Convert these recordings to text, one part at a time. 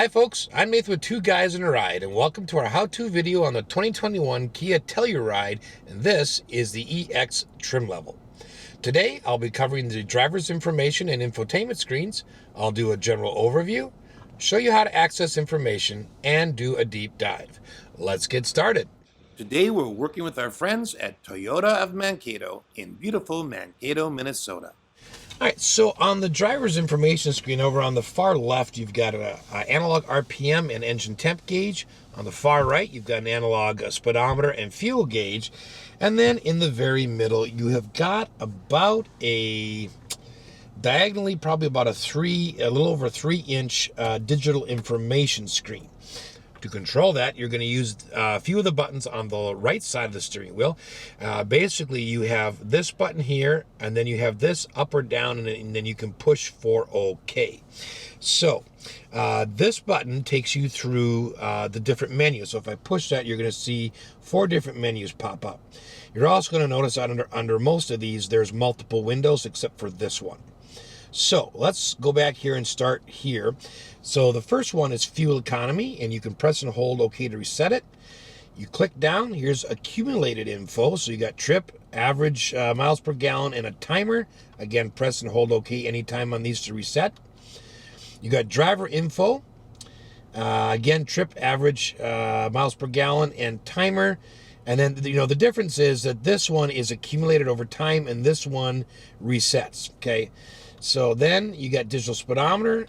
Hi folks, I'm Nathan with Two Guys in a Ride, and welcome to our how-to video on the 2021 Kia Telluride, and this is the EX trim level. Today I'll be covering the driver's information and infotainment screens. I'll do a general overview, show you how to access information, and do a deep dive. Let's get started. Today we're working with our friends at Toyota of Mankato in beautiful Mankato, Minnesota. All right, so on the driver's information screen over on the far left, you've got an analog RPM and engine temp gauge. On the far right, you've got an analog speedometer and fuel gauge. And then in the very middle, you have got about diagonally, probably about a little over 3-inch digital information screen. To control that, you're going to use a few of the buttons on the right side of the steering wheel. Basically, you have this button here, and then you have this up or down, and then you can push for OK. So this button takes you through the different menus. So if I push that, you're going to see 4 different menus pop up. You're also going to notice that under most of these, there's multiple windows except for this one. So let's go back here and start here. So the first one is fuel economy, and you can press and hold OK to reset it. You click down, here's accumulated info. So you got trip, average miles per gallon, and a timer. Again, press and hold OK anytime on these to reset. You got driver info. Again, trip, average miles per gallon, and timer. And then, the difference is that this one is accumulated over time and this one resets, okay? So then you got digital speedometer.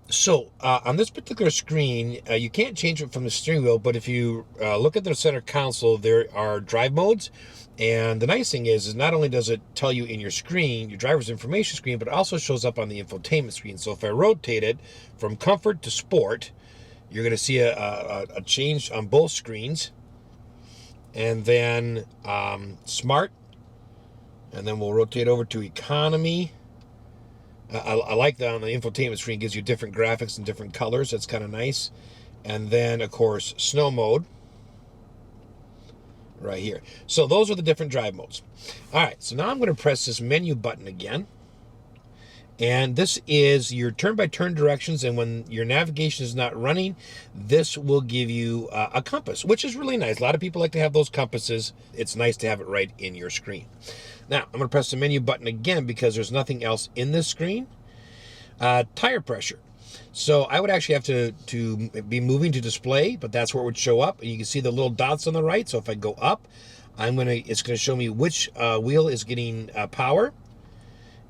So on this particular screen, you can't change it from the steering wheel, but if you look at the center console, there are drive modes. And the nice thing is not only does it tell you in your screen, your driver's information screen, but it also shows up on the infotainment screen. So if I rotate it from comfort to sport, you're going to see a change on both screens. And then smart, and then we'll rotate over to economy. I like that on the infotainment screen. It gives you different graphics and different colors. That's kind of nice. And then, of course, snow mode right here. So those are the different drive modes. All right, so now I'm going to press this menu button again. And this is your turn-by-turn directions, and when your navigation is not running, this will give you a compass, which is really nice. A lot of people like to have those compasses. It's nice to have it right in your screen. Now, I'm going to press the menu button again because there's nothing else in this screen. Tire pressure. So I would actually have to be moving to display, but that's where it would show up. And you can see the little dots on the right. So if I go up, it's going to show me which wheel is getting power.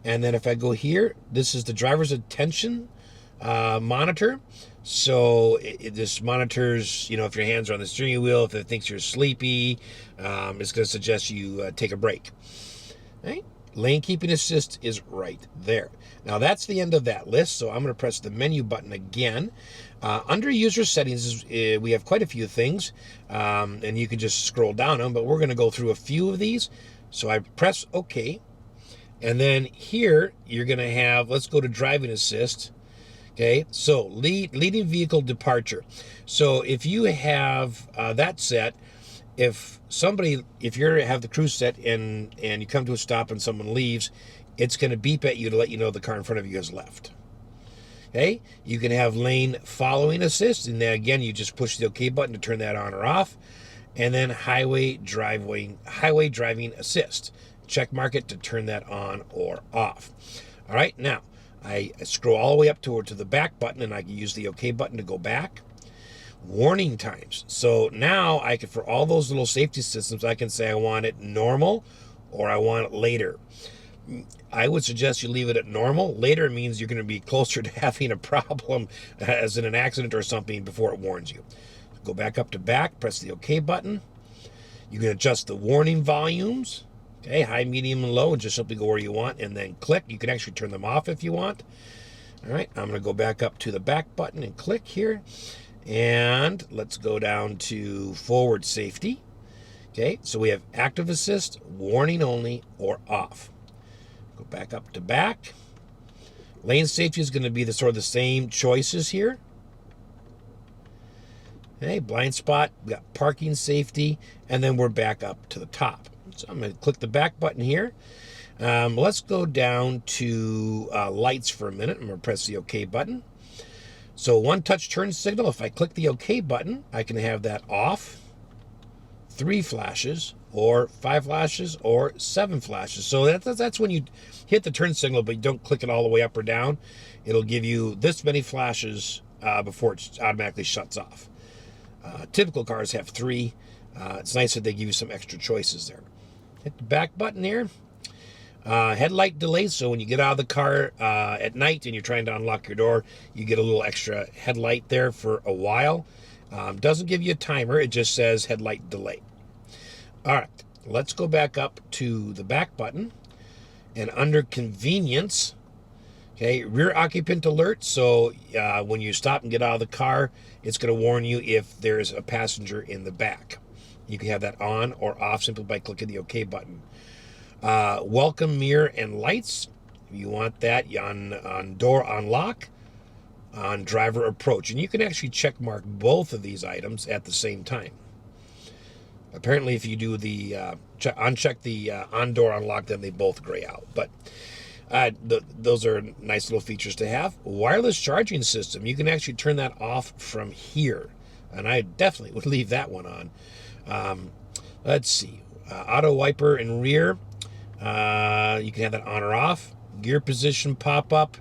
And then if I go here, this is the driver's attention monitor. So this monitors, if your hands are on the steering wheel, if it thinks you're sleepy, it's going to suggest you take a break. Right? Lane keeping assist is right there. Now that's the end of that list. So I'm going to press the menu button again. Under user settings, we have quite a few things, and you can just scroll down them, but we're going to go through a few of these. So I press OK. And then here, you're going to have, let's go to driving assist. Okay, so leading vehicle departure. So if you have that set, if you have the cruise set and you come to a stop and someone leaves, it's going to beep at you to let you know the car in front of you has left. Okay, you can have lane following assist, and then again, you just push the OK button to turn that on or off. And then highway driving assist. Check mark it to turn that on or off. All right, now I scroll all the way up to the back button, and I can use the OK button to go back. Warning times. So now for all those little safety systems, I can say I want it normal or I want it later. I would suggest you leave it at normal. Later means you're going to be closer to having a problem, as in an accident or something, before it warns you. Go back up to back, press the OK button. You can adjust the warning volumes. Okay, high, medium, and low, and just simply go where you want, and then click. You can actually turn them off if you want. All right, I'm going to go back up to the back button and click here. And let's go down to forward safety. Okay, so we have active assist, warning only, or off. Go back up to back. Lane safety is going to be the sort of the same choices here. Okay, blind spot, we got parking safety, and then we're back up to the top. So I'm going to click the back button here. Let's go down to lights for a minute. I'm going to press the OK button. So one touch turn signal, if I click the OK button, I can have that off, 3 flashes, or 5 flashes, or 7 flashes. So that's when you hit the turn signal, but you don't click it all the way up or down. It'll give you this many flashes before it automatically shuts off. Typical cars have 3. It's nice that they give you some extra choices there. Hit the back button here. Headlight delay, so when you get out of the car at night and you're trying to unlock your door, you get a little extra headlight there for a while. Doesn't give you a timer, it just says headlight delay. All right, let's go back up to the back button, and under convenience, okay, rear occupant alert, so when you stop and get out of the car, it's going to warn you if there's a passenger in the back. You can have that on or off simply by clicking the OK button. Welcome mirror and lights, you want that on door unlock, on driver approach, and you can actually check mark both of these items at the same time. Apparently if you do the uncheck the on door unlock, then they both gray out, but those are nice little features to have. Wireless charging system, you can actually turn that off from here, and I definitely would leave that one on. Let's see, auto wiper and rear, you can have that on or off. Gear position pop-up,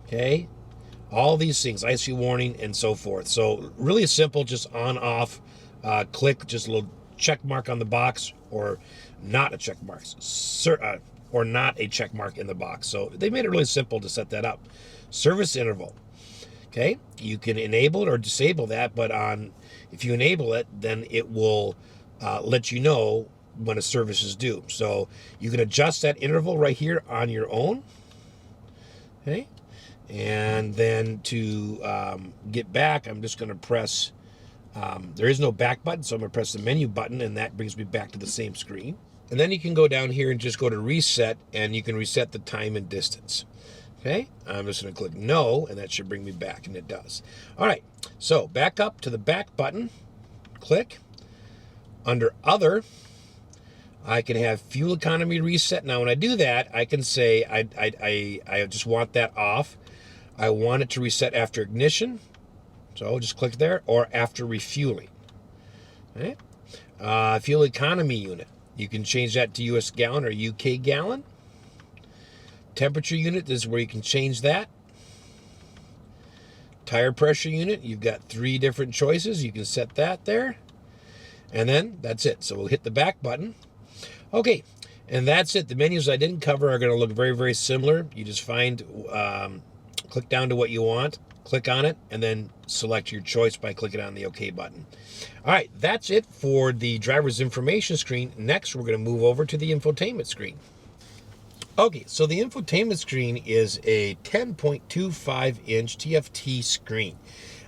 okay, all these things, IC warning and so forth. So really simple, just on off, click, just a little check mark on the box, or not a check mark, or not a check mark in the box. So they made it really simple to set that up. Service interval, okay, you can enable it or disable that, but if you enable it, then it will let you know when a service is due. So you can adjust that interval right here on your own, okay, and then to get back, I'm just going to press, there is no back button, so I'm going to press the menu button, and that brings me back to the same screen. And then you can go down here and just go to reset, and you can reset the time and distance. Okay, I'm just going to click no, and that should bring me back, and it does. All right, so back up to the back button, click. Under other, I can have fuel economy reset. Now when I do that, I can say I just want that off. I want it to reset after ignition, so I'll just click there, or after refueling. Okay. Fuel economy unit, you can change that to US gallon or UK gallon. Temperature unit, this is where you can change that. Tire pressure unit, you've got 3 different choices. You can set that there. And then that's it. So we'll hit the back button. Okay, and that's it. The menus I didn't cover are going to look very, very similar. You just find, click down to what you want, click on it, and then select your choice by clicking on the OK button. All right, that's it for the driver's information screen. Next, we're going to move over to the infotainment screen. Okay, so the infotainment screen is a 10.25-inch TFT screen.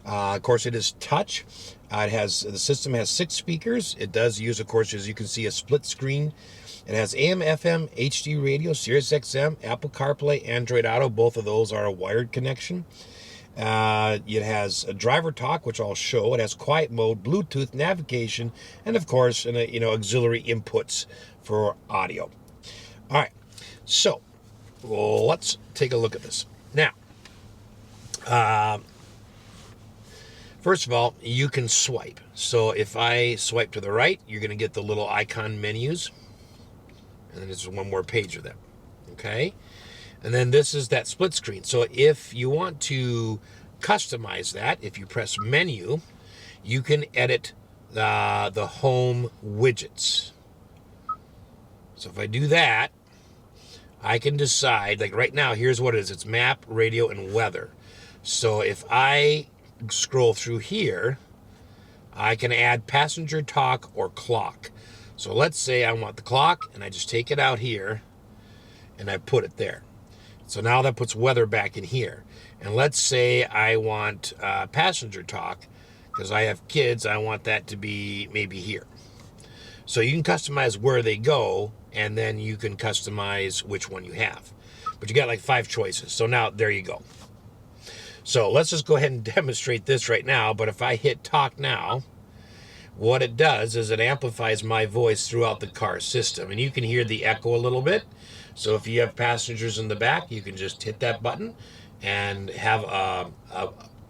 Of course, it is touch. The system has 6 speakers. It does use, of course, as you can see, a split screen. It has AM, FM, HD radio, Sirius XM, Apple CarPlay, Android Auto. Both of those are a wired connection. It has a driver talk, which I'll show. It has quiet mode, Bluetooth, navigation, and of course, auxiliary inputs for audio. All right, so let's take a look at this now. First of all, you can swipe. So if I swipe to the right, you're going to get the little icon menus. And then there's one more page of them. Okay? And then this is that split screen. So if you want to customize that, if you press menu, you can edit the home widgets. So if I do that, I can decide, like right now, here's what it is. It's map, radio, and weather. So if I scroll through here, I can add passenger talk or clock. So let's say I want the clock, and I just take it out here and I put it there. So now that puts weather back in here. And let's say I want passenger talk, because I have kids, I want that to be maybe here. So you can customize where they go, and then you can customize which one you have. But you got like 5 choices. So now there you go. So let's just go ahead and demonstrate this right now. But if I hit talk now, what it does is it amplifies my voice throughout the car system. And you can hear the echo a little bit. So if you have passengers in the back, you can just hit that button and have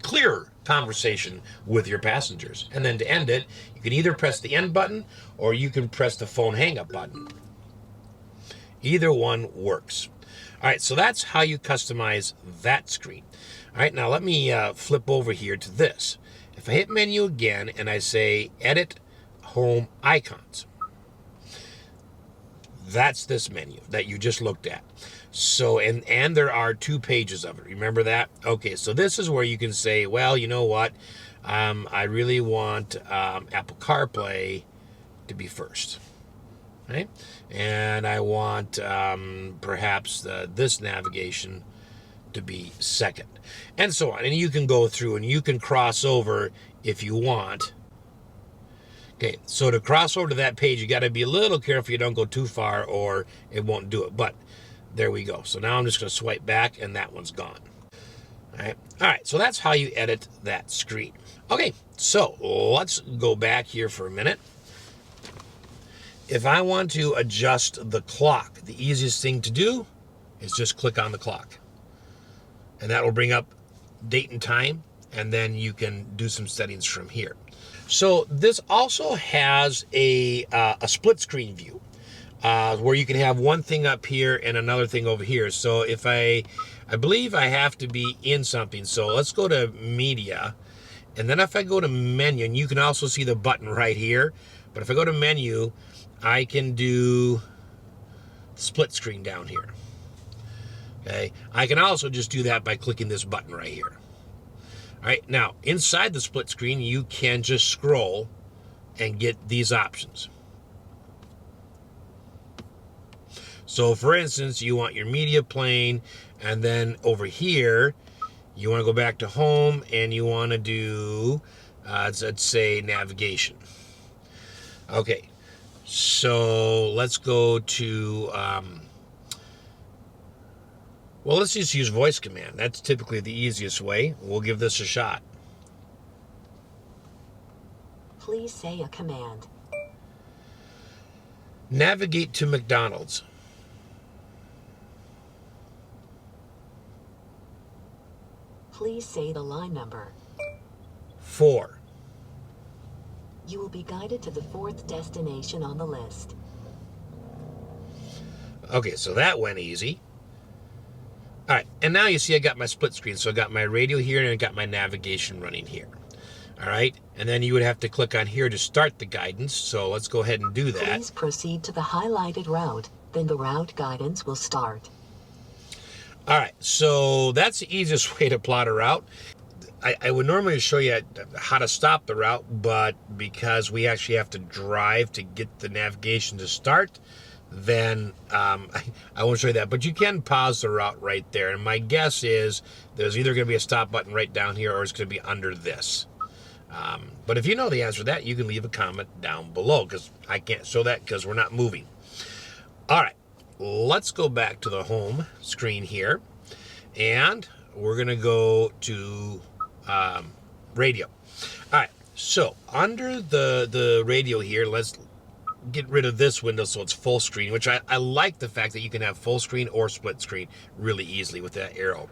clearer conversation with your passengers. And then to end it, you can either press the end button or you can press the phone hang up button. Either one works. All right, so that's how you customize that screen. All right, now let me flip over here to this. If I hit menu again and I say edit home icons, that's this menu that you just looked at. So, and there are 2 pages of it. Remember that? Okay, so this is where you can say, well, you know what? I really want Apple CarPlay to be first. Right? And I want perhaps this navigation to be second, and so on. And you can go through and you can cross over if you want. Okay, so to cross over to that page, you got to be a little careful you don't go too far or it won't do it. But there we go. So now I'm just going to swipe back and that one's gone. All right, so that's how you edit that screen. Okay, so let's go back here for a minute. If I want to adjust the clock, the easiest thing to do is just click on the clock. And that will bring up date and time, and then you can do some settings from here. So this also has a split screen view where you can have one thing up here and another thing over here. So if I believe I have to be in something. So let's go to media. And then if I go to menu, and you can also see the button right here. But if I go to menu, I can do split screen down here. Okay, I can also just do that by clicking this button right here. All right, now inside the split screen, you can just scroll and get these options. So for instance, you want your media playing, and then over here, you want to go back to home and you want to do, let's say navigation. Okay, so let's go to, well, let's just use voice command. That's typically the easiest way. We'll give this a shot. Please say a command. Navigate to McDonald's. Please say the line number. 4. You will be guided to the 4th destination on the list. Okay, so that went easy. All right, and now you see I got my split screen. So I got my radio here and I got my navigation running here. All right, and then you would have to click on here to start the guidance. So let's go ahead and do that. Please proceed to the highlighted route. Then the route guidance will start. All right, so that's the easiest way to plot a route. I would normally show you how to stop the route, but because we actually have to drive to get the navigation to start, then I won't show you that. But you can pause the route right there. And my guess is there's either going to be a stop button right down here or it's going to be under this. But if you know the answer to that, you can leave a comment down below, because I can't show that because we're not moving. All right, let's go back to the home screen here. And we're going to go to radio. All right, so under the radio here, let's get rid of this window so it's full screen, which I like the fact that you can have full screen or split screen really easily with that arrow.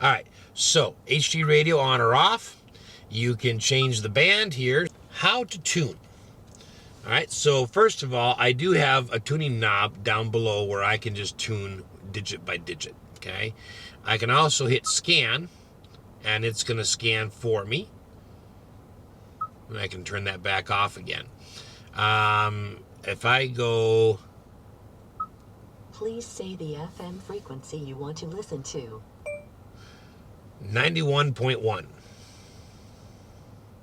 All right, so HD radio on or off. You can change the band here. How to tune. All right, so first of all, I do have a tuning knob down below where I can just tune digit by digit, okay? I can also hit scan, and it's going to scan for me. And I can turn that back off again. If I go... Please say the FM frequency you want to listen to. 91.1.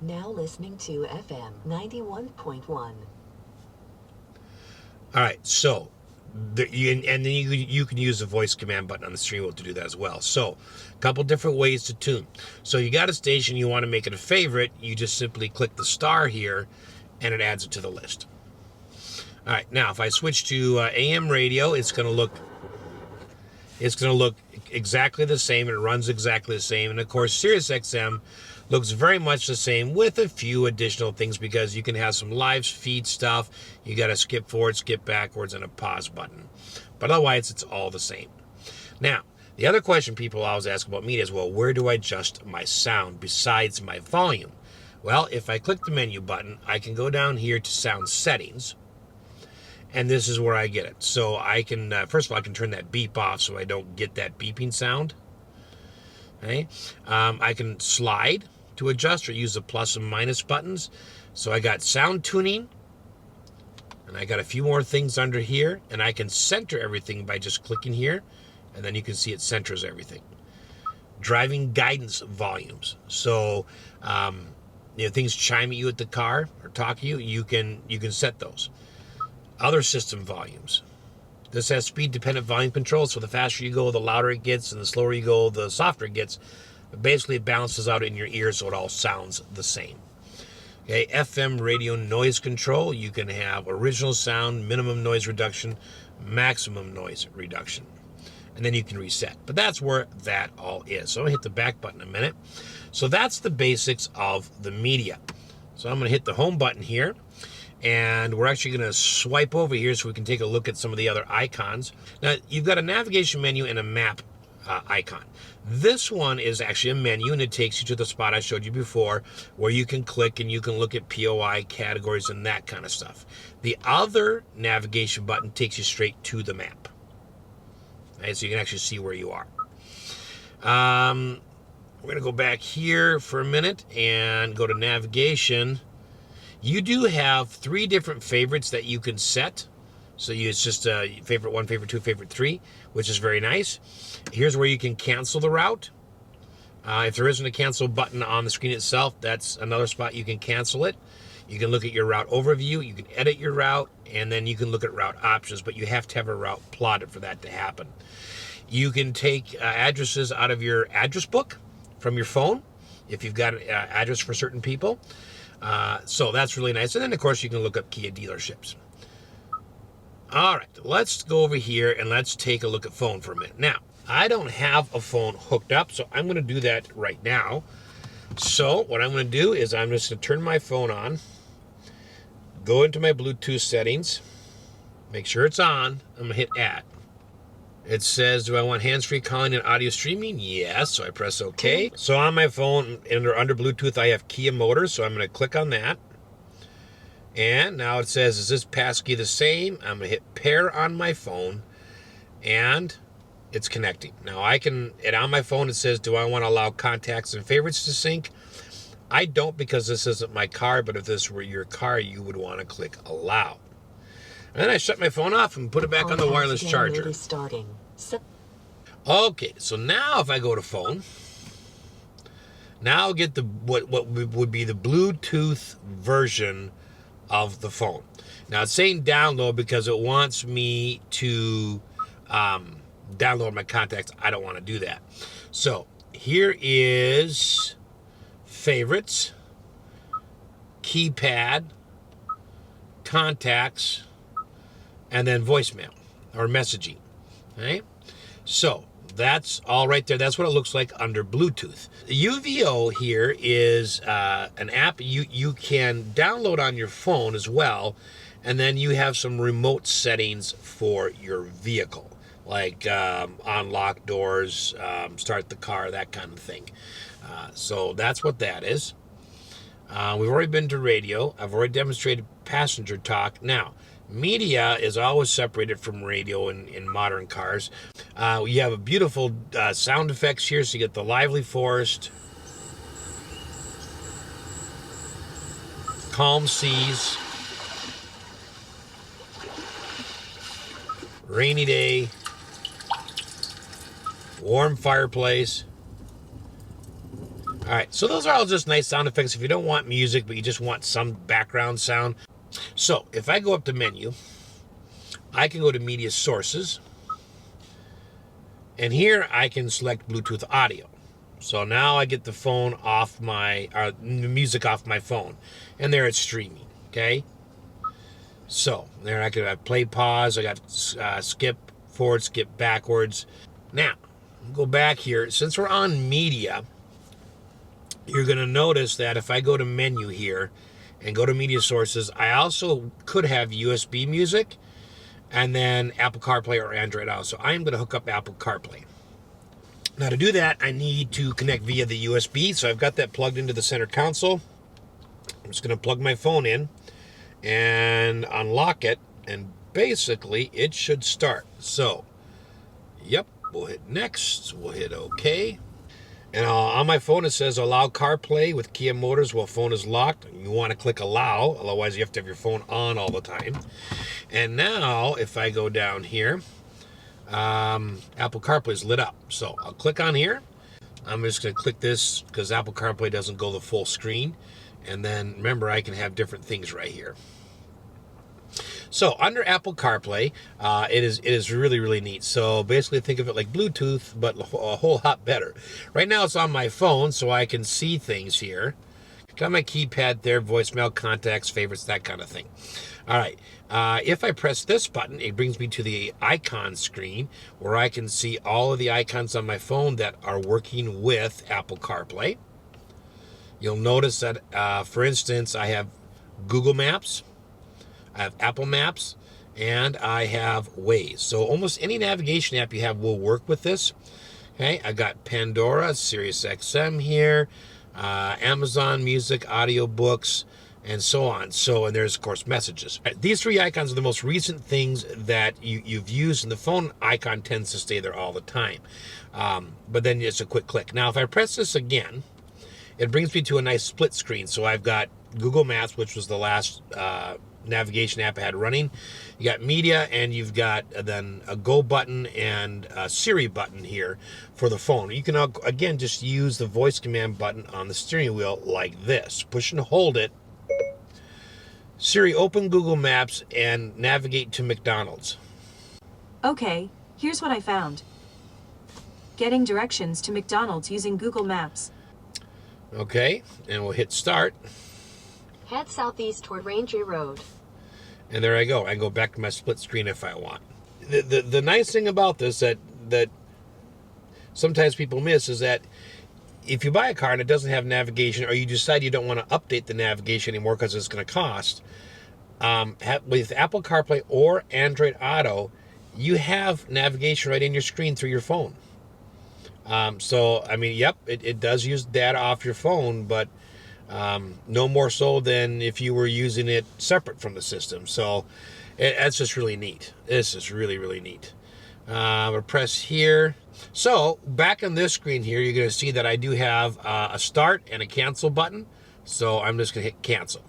Now listening to FM 91.1. All right, so and then you can use the voice command button on the steering wheel to do that as well. So a couple different ways to tune. So you got a station, you want to make it a favorite, you just simply click the star here and it adds it to the list. All right, now if I switch to AM radio, it's going to look exactly the same. It runs exactly the same. And of course, Sirius XM looks very much the same with a few additional things, because you can have some live feed stuff. You got to skip forward, skip backwards, and a pause button. But otherwise, it's all the same. Now, The other question people always ask about media is, well, where do I adjust my sound besides my volume? Well, if I click the menu button, I can go down here to sound settings, and this is where I get it. So I can, first of all, I can turn that beep off so I don't get that beeping sound. Okay. I can slide to adjust or use the plus and minus buttons. So I got sound tuning, and I got a few more things under here, and I can center everything by just clicking here, and then you can see it centers everything. Driving guidance volumes. So, things chime at you at the car or talk to you, you can set those. Other system volumes. This has speed-dependent volume control, so the faster you go, the louder it gets, and the slower you go, the softer it gets. But basically, it balances out in your ears so it all sounds the same. Okay, FM radio noise control. You can have original sound, minimum noise reduction, maximum noise reduction. And then you can reset. But that's where that all is. So I'm going to hit the back button in a minute. So that's the basics of the media. So I'm going to hit the home button here. And we're actually going to swipe over here so we can take a look at some of the other icons. Now, you've got a navigation menu and a map icon. This one is actually a menu, and it takes you to the spot I showed you before where you can click and you can look at POI categories and that kind of stuff. The other navigation button takes you straight to the map. Okay, so you can actually see where you are. We're going to go back here for a minute and go to navigation. You do have 3 different favorites that you can set. So it's just favorite 1, favorite 2, favorite 3, which is very nice. Here's where you can cancel the route. If there isn't a cancel button on the screen itself, that's another spot you can cancel it. You can look at your route overview, you can edit your route, and then you can look at route options, but you have to have a route plotted for that to happen. You can take addresses out of your address book from your phone if you've got an address for certain people. So that's really nice. And then, of course, you can look up Kia dealerships. All right, let's go over here and let's take a look at phone for a minute. Now, I don't have a phone hooked up, so I'm going to do that right now. So what I'm going to do is I'm just going to turn my phone on, go into my Bluetooth settings, make sure it's on. I'm going to hit add. It says, do I want hands-free calling and audio streaming? Yes, so I press OK. So on my phone, under Bluetooth, I have Kia Motors, so I'm going to click on that. And now it says, is this passkey the same? I'm going to hit pair on my phone, and it's connecting. Now on my phone it says, do I want to allow contacts and favorites to sync? I don't, because this isn't my car, but if this were your car, you would want to click allow. And then I shut my phone off and put it back on the wireless charger. Okay, so now if I go to phone, now I'll get what would be the Bluetooth version of the phone. Now it's saying download because it wants me to download my contacts. I don't want to do that. So here is favorites, keypad, contacts, and then voicemail or messaging. Okay, so that's all right there. That's what it looks like under Bluetooth. UVO here is an app you can download on your phone as well, and then you have some remote settings for your vehicle, like unlock doors, start the car, that kind of thing. So that's what that is. We've already been to radio. I've already demonstrated passenger talk. Now, media is always separated from radio in modern cars. You have a beautiful sound effects here, so you get the lively forest, calm seas, rainy day, warm fireplace. All right, so those are all just nice sound effects if you don't want music, but you just want some background sound. So if I go up to menu, I can go to media sources, and here I can select Bluetooth audio. So now I get the phone off music off my phone, and there it's streaming. Okay, so there I could have play, pause. I got skip forward, skip backwards. Now go back here. Since we're on media, you're going to notice that if I go to menu here and go to media sources, I also could have USB music and then Apple CarPlay or Android Auto. So I am going to hook up Apple CarPlay. Now to do that, I need to connect via the USB, so I've got that plugged into the center console. I'm just going to plug my phone in and unlock it, and basically it should start. So, yep, we'll hit next, we'll hit OK. And on my phone it says allow CarPlay with Kia Motors while phone is locked. You want to click allow, otherwise you have to have your phone on all the time. And now if I go down here, Apple CarPlay is lit up. So I'll click on here. I'm just going to click this because Apple CarPlay doesn't go the full screen. And then remember, I can have different things right here. So under Apple CarPlay, it is really, really neat. So basically think of it like Bluetooth, but a whole lot better. Right now it's on my phone, so I can see things here. Got my keypad there, voicemail, contacts, favorites, that kind of thing. All right, if I press this button, it brings me to the icon screen where I can see all of the icons on my phone that are working with Apple CarPlay. You'll notice that, for instance, I have Google Maps, I have Apple Maps, and I have Waze. So almost any navigation app you have will work with this. Okay, I got Pandora, Sirius XM here, Amazon Music, audiobooks, and so on. So, and there's of course messages. These three icons are the most recent things that you've used, and the phone icon tends to stay there all the time. But then it's a quick click. Now, if I press this again, it brings me to a nice split screen. So I've got Google Maps, which was the last navigation app I had running. You got media, and you've got then a go button and a Siri button here for the phone. You can again just use the voice command button on the steering wheel like this. Push and hold it. Siri, open Google Maps and navigate to McDonald's. Okay, here's what I found. Getting directions to McDonald's using Google Maps. Okay, and we'll hit start. Head southeast toward Ranger Road. And there I go. I go back to my split screen if I want. The nice thing about this that sometimes people miss is that if you buy a car and it doesn't have navigation, or you decide you don't want to update the navigation anymore because it's going to cost, with Apple CarPlay or Android Auto, you have navigation right in your screen through your phone. So, I mean, yep, it does use data off your phone, but no more so than if you were using it separate from the system. So that's just really neat. This is really, really neat. I'll press here. So back on this screen here, you're going to see that I do have a start and a cancel button. So I'm just going to hit cancel.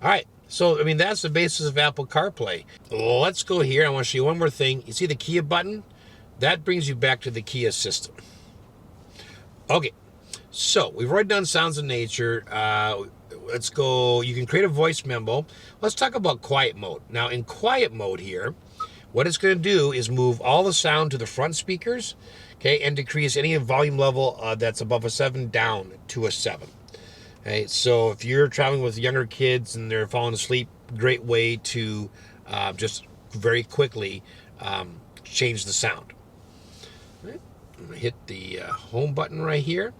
All right. So, I mean, that's the basis of Apple CarPlay. Let's go here. I want to show you one more thing. You see the Kia button? That brings you back to the Kia system. Okay. So we've already done sounds of nature. Let's go. You can create a voice memo. Let's talk about quiet mode. Now in quiet mode here, what it's going to do is move all the sound to the front speakers, okay, and decrease any volume level that's above a 7 down to a 7. Okay, so if you're traveling with younger kids and they're falling asleep, great way to just very quickly change the sound. All right. I'm going to hit the home button right here.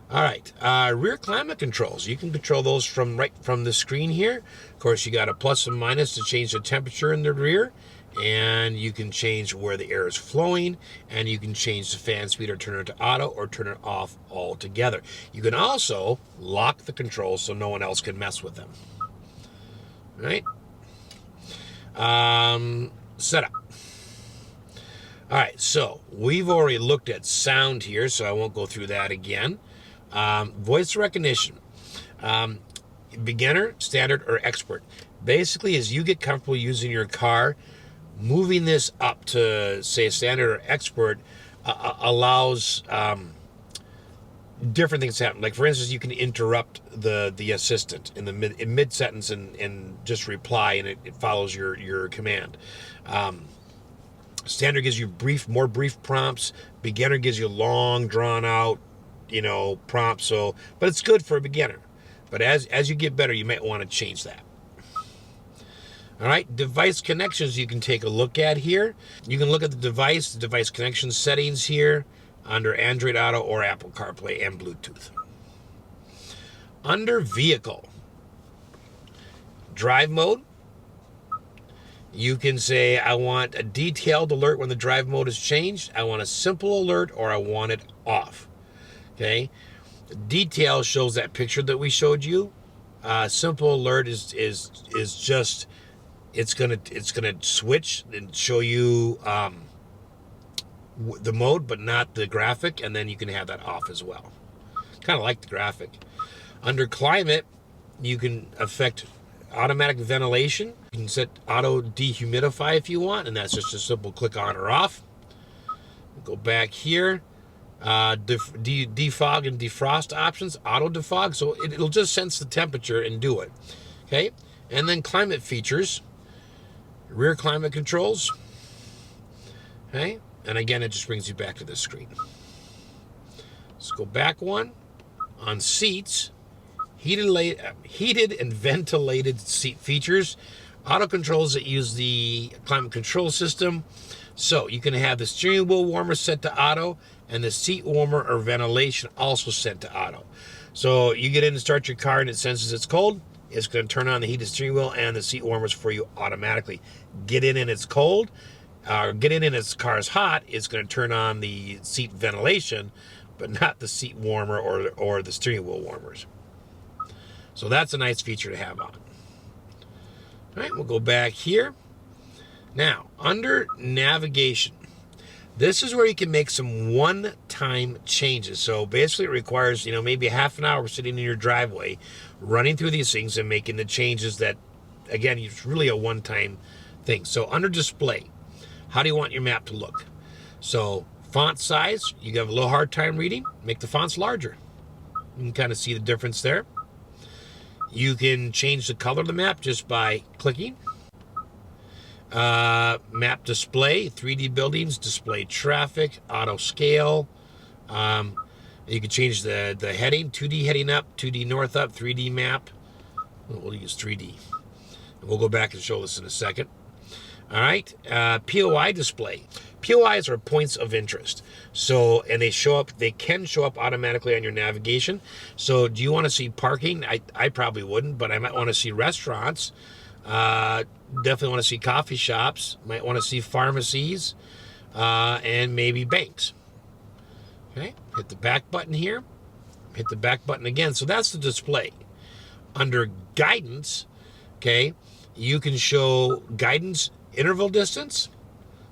All right, rear climate controls. You can control those from right from the screen here. Of course, you got a plus and minus to change the temperature in the rear, and you can change where the air is flowing, and you can change the fan speed or turn it to auto or turn it off altogether. You can also lock the controls so no one else can mess with them. All right. Setup. All right, so we've already looked at sound here, so I won't go through that again. Voice recognition, beginner, standard, or expert. Basically, as you get comfortable using your car, moving this up to, say, standard or expert allows different things to happen. Like, for instance, you can interrupt the assistant in mid sentence and just reply, and it follows your command. Standard gives you more brief prompts. Beginner gives you long, drawn out, prompts. So, but it's good for a beginner. But as you get better, you might want to change that. All right, device connections you can take a look at here. You can look at the device connection settings here under Android Auto or Apple CarPlay and Bluetooth. Under vehicle, drive mode, You can say, I want a detailed alert when the drive mode is changed. I want a simple alert, or I want it off. Okay. Detail shows that picture that we showed you. Simple alert is just, it's gonna switch and show you the mode, but not the graphic, and then you can have that off as well. Kind of like the graphic. Under climate, you can affect automatic ventilation. You can set auto dehumidify if you want, and that's just a simple click on or off. Go back here. Defog and defrost options, auto defog, so it'll just sense the temperature and do it. Okay, and then climate features, rear climate controls. Okay, and again, it just brings you back to this screen. Let's go back one. On seats, heated and ventilated seat features, auto controls that use the climate control system. So you can have the steering wheel warmer set to auto, and the seat warmer or ventilation also set to auto. So you get in and start your car and it senses it's cold, it's going to turn on the heated steering wheel and the seat warmers for you automatically. Get in and it's cold, get in and its car's hot, it's going to turn on the seat ventilation, but not the seat warmer or the steering wheel warmers. So that's a nice feature to have on. All right, we'll go back here. Now, under navigation, this is where you can make some one-time changes. So basically it requires, maybe half an hour sitting in your driveway, running through these things and making the changes that, again, it's really a one-time thing. So under display, how do you want your map to look? So font size, you have a little hard time reading, make the fonts larger. You can kind of see the difference there. You can change the color of the map just by clicking. Map display, 3D buildings, display traffic, auto scale. You can change the heading, 2D heading up, 2D north up, 3D map. We'll use 3D. We'll go back and show this in a second. All right, POI display. POIs are points of interest. So, and they can show up automatically on your navigation. So do you want to see parking? I probably wouldn't, but I might want to see restaurants. Definitely want to see coffee shops, might want to see pharmacies, and maybe banks. Okay, hit the back button here, hit the back button again. So that's the display. Under guidance, okay, you can show guidance interval distance,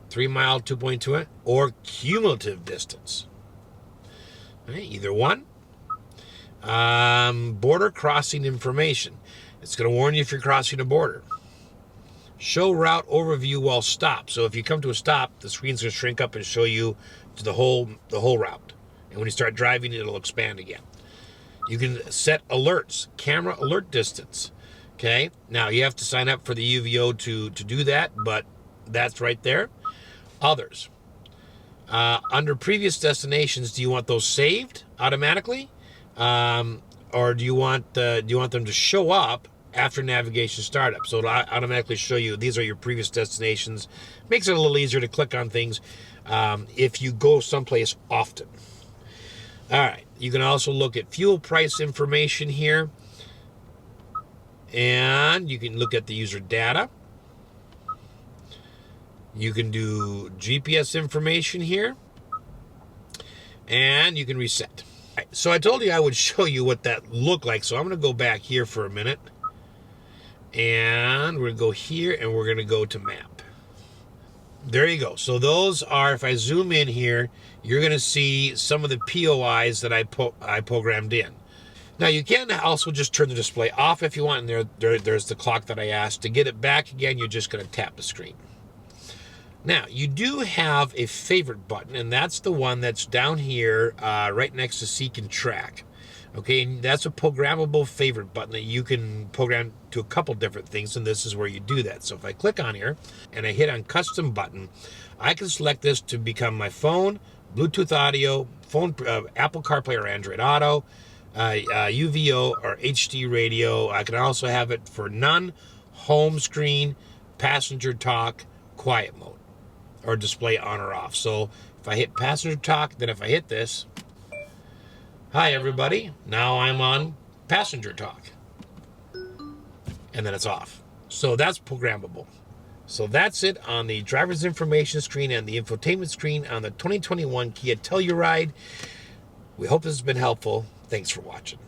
3 mile, 2.2, or cumulative distance. Okay, either one. Border crossing information. It's going to warn you if you're crossing a border. Show route overview while stopped. So if you come to a stop, the screen's going to shrink up and show you to the whole route. And when you start driving, it'll expand again. You can set alerts, camera alert distance. Okay, now you have to sign up for the UVO to do that, but that's right there. Others. Under previous destinations, do you want those saved automatically? Or do you want them to show up after navigation startup? So it'll automatically show you these are your previous destinations. Makes it a little easier to click on things if you go someplace often. All right, you can also look at fuel price information here, and you can look at the user data. You can do GPS information here, and you can reset. All right, so I told you I would show you what that looked like, so I'm going to go back here for a minute. And we're going to go here, and we're going to go to map. There you go. So those are, if I zoom in here, you're going to see some of the POIs that I programmed in. Now you can also just turn the display off if you want, and there's the clock that I asked. To get it back again, you're just going to tap the screen. Now, you do have a favorite button, and that's the one that's down here right next to Seek and Track. Okay, and that's a programmable favorite button that you can program to a couple different things, and this is where you do that. So if I click on here and I hit on Custom Button, I can select this to become my phone, Bluetooth audio, Apple CarPlay or Android Auto, UVO or HD radio. I can also have it for none, home screen, passenger talk, quiet mode, or display on or off. So if I hit passenger talk, then if I hit this, hi everybody, now I'm on passenger talk, and then it's off. So that's programmable. So that's it on the driver's information screen and the infotainment screen on the 2021 Kia Telluride. We hope this has been helpful. Thanks for watching.